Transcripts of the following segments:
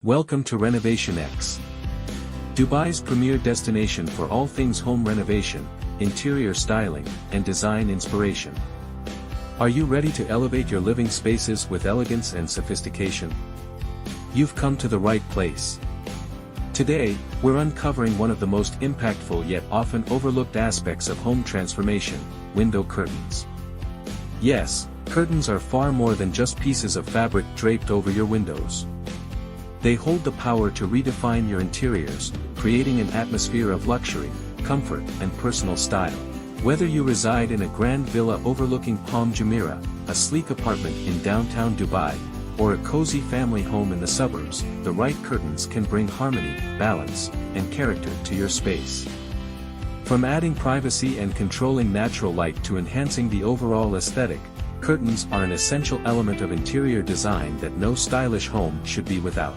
Welcome to Renovation X, Dubai's premier destination for all things home renovation, interior styling, and design inspiration. Are you ready to elevate your living spaces with elegance and sophistication? You've come to the right place. Today, we're uncovering one of the most impactful yet often overlooked aspects of home transformation: window curtains. Yes, curtains are far more than just pieces of fabric draped over your windows. They hold the power to redefine your interiors, creating an atmosphere of luxury, comfort, and personal style. Whether you reside in a grand villa overlooking Palm Jumeirah, a sleek apartment in downtown Dubai, or a cozy family home in the suburbs, the right curtains can bring harmony, balance, and character to your space. From adding privacy and controlling natural light to enhancing the overall aesthetic, curtains are an essential element of interior design that no stylish home should be without.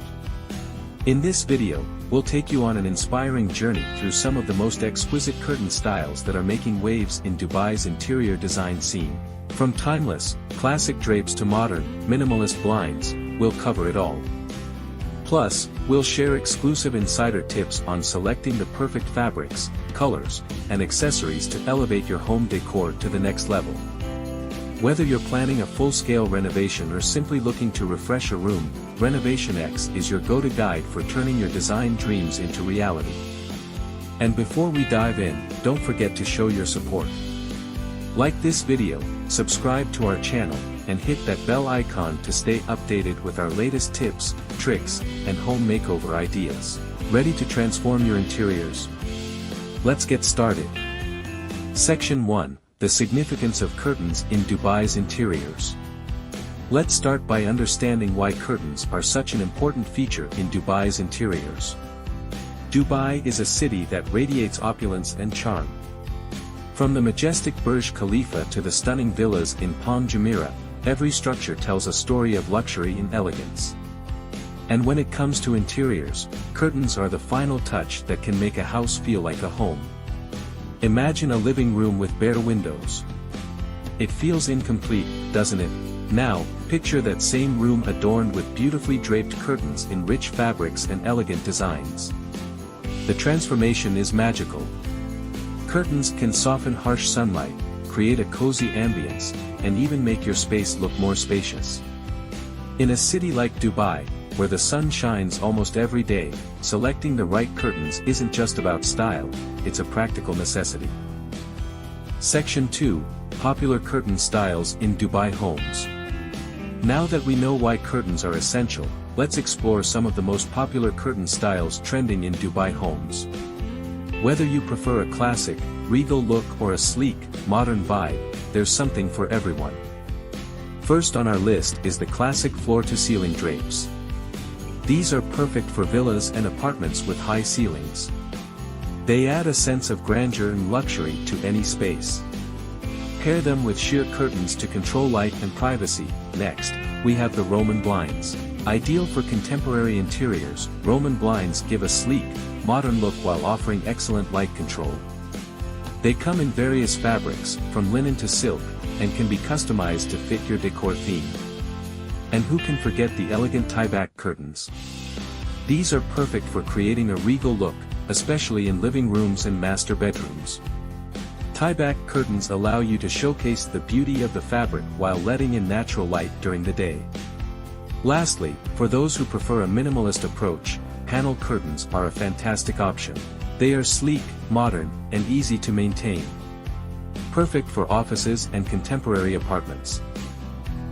In this video, we'll take you on an inspiring journey through some of the most exquisite curtain styles that are making waves in Dubai's interior design scene. From timeless, classic drapes to modern, minimalist blinds, we'll cover it all. Plus, we'll share exclusive insider tips on selecting the perfect fabrics, colors, and accessories to elevate your home decor to the next level. Whether you're planning a full-scale renovation or simply looking to refresh a room, Renovation X is your go-to guide for turning your design dreams into reality. And before we dive in, don't forget to show your support. Like this video, subscribe to our channel, and hit that bell icon to stay updated with our latest tips, tricks, and home makeover ideas. Ready to transform your interiors? Let's get started. Section 1. The significance of curtains in Dubai's interiors. Let's start by understanding why curtains are such an important feature in Dubai's interiors. Dubai is a city that radiates opulence and charm. From the majestic Burj Khalifa to the stunning villas in Palm Jumeirah, every structure tells a story of luxury and elegance. And when it comes to interiors, curtains are the final touch that can make a house feel like a home. Imagine a living room with bare windows. It feels incomplete, doesn't it? Now, picture that same room adorned with beautifully draped curtains in rich fabrics and elegant designs. The transformation is magical. Curtains can soften harsh sunlight, create a cozy ambience, and even make your space look more spacious. In a city like Dubai, where the sun shines almost every day, selecting the right curtains isn't just about style, it's a practical necessity. Section 2. Popular curtain styles in Dubai homes. Now that we know why curtains are essential, let's explore some of the most popular curtain styles trending in Dubai homes. Whether you prefer a classic, regal look or a sleek, modern vibe, there's something for everyone. First on our list is the classic floor-to-ceiling drapes. These are perfect for villas and apartments with high ceilings. They add a sense of grandeur and luxury to any space. Pair them with sheer curtains to control light and privacy. Next, we have the Roman blinds. Ideal for contemporary interiors, Roman blinds give a sleek, modern look while offering excellent light control. They come in various fabrics, from linen to silk, and can be customized to fit your decor theme. And who can forget the elegant tie-back curtains? These are perfect for creating a regal look, especially in living rooms and master bedrooms. Tie-back curtains allow you to showcase the beauty of the fabric while letting in natural light during the day. Lastly, for those who prefer a minimalist approach, panel curtains are a fantastic option. They are sleek, modern, and easy to maintain. Perfect for offices and contemporary apartments.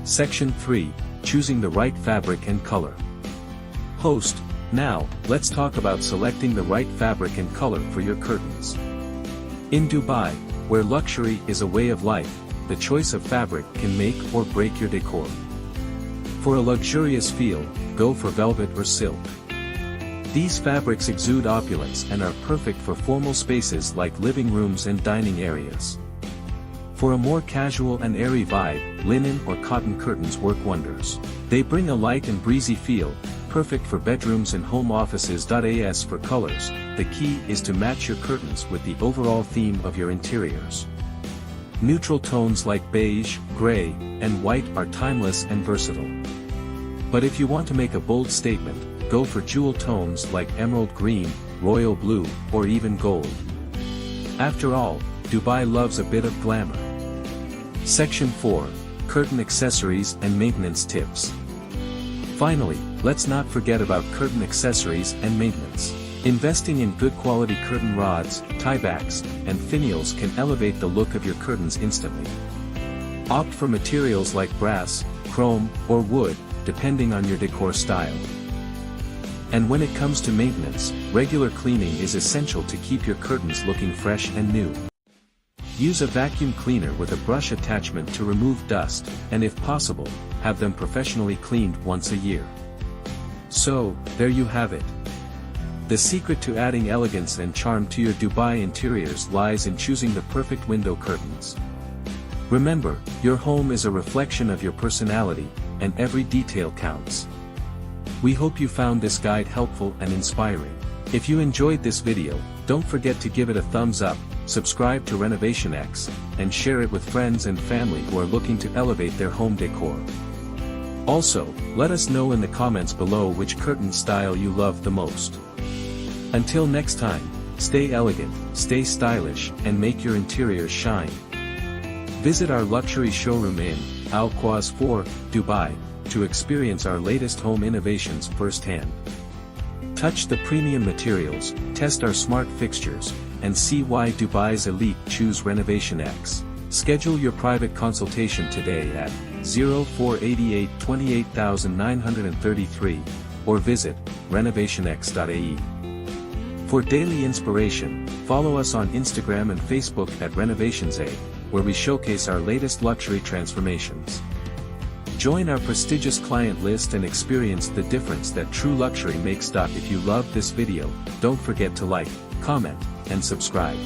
Section 3. Choosing the right fabric and color. Host. Now, let's talk about selecting the right fabric and color for your curtains. In Dubai, where luxury is a way of life, the choice of fabric can make or break your decor. For a luxurious feel, go for velvet or silk. These fabrics exude opulence and are perfect for formal spaces like living rooms and dining areas. For a more casual and airy vibe, linen or cotton curtains work wonders. They bring a light and breezy feel, perfect for bedrooms and home offices. As for colors, the key is to match your curtains with the overall theme of your interiors. Neutral tones like beige, gray, and white are timeless and versatile. But if you want to make a bold statement, go for jewel tones like emerald green, royal blue, or even gold. After all, Dubai loves a bit of glamour. Section 4. Curtain accessories and maintenance tips. Finally, let's not forget about curtain accessories and maintenance. Investing in good quality curtain rods, tiebacks, and finials can elevate the look of your curtains instantly. Opt for materials like brass, chrome, or wood, depending on your decor style. And when it comes to maintenance, regular cleaning is essential to keep your curtains looking fresh and new. Use a vacuum cleaner with a brush attachment to remove dust, and if possible, have them professionally cleaned once a year. So, there you have it. The secret to adding elegance and charm to your Dubai interiors lies in choosing the perfect window curtains. Remember, your home is a reflection of your personality, and every detail counts. We hope you found this guide helpful and inspiring. If you enjoyed this video, don't forget to give it a thumbs up, subscribe to Renovation X, and share it with friends and family who are looking to elevate their home decor. Also, let us know in the comments below which curtain style you love the most. Until next time, stay elegant, stay stylish, and make your interiors shine. Visit our luxury showroom in Al Quoz 4, Dubai, to experience our latest home innovations firsthand. Touch the premium materials, test our smart fixtures, and see why Dubai's elite choose Renovation X. Schedule your private consultation today at 0488 28933, or visit renovationx.ae. For daily inspiration, follow us on Instagram and Facebook at RenovationSA, where we showcase our latest luxury transformations. Join our prestigious client list and experience the difference that true luxury makes. If you loved this video, don't forget to like, comment, and subscribe.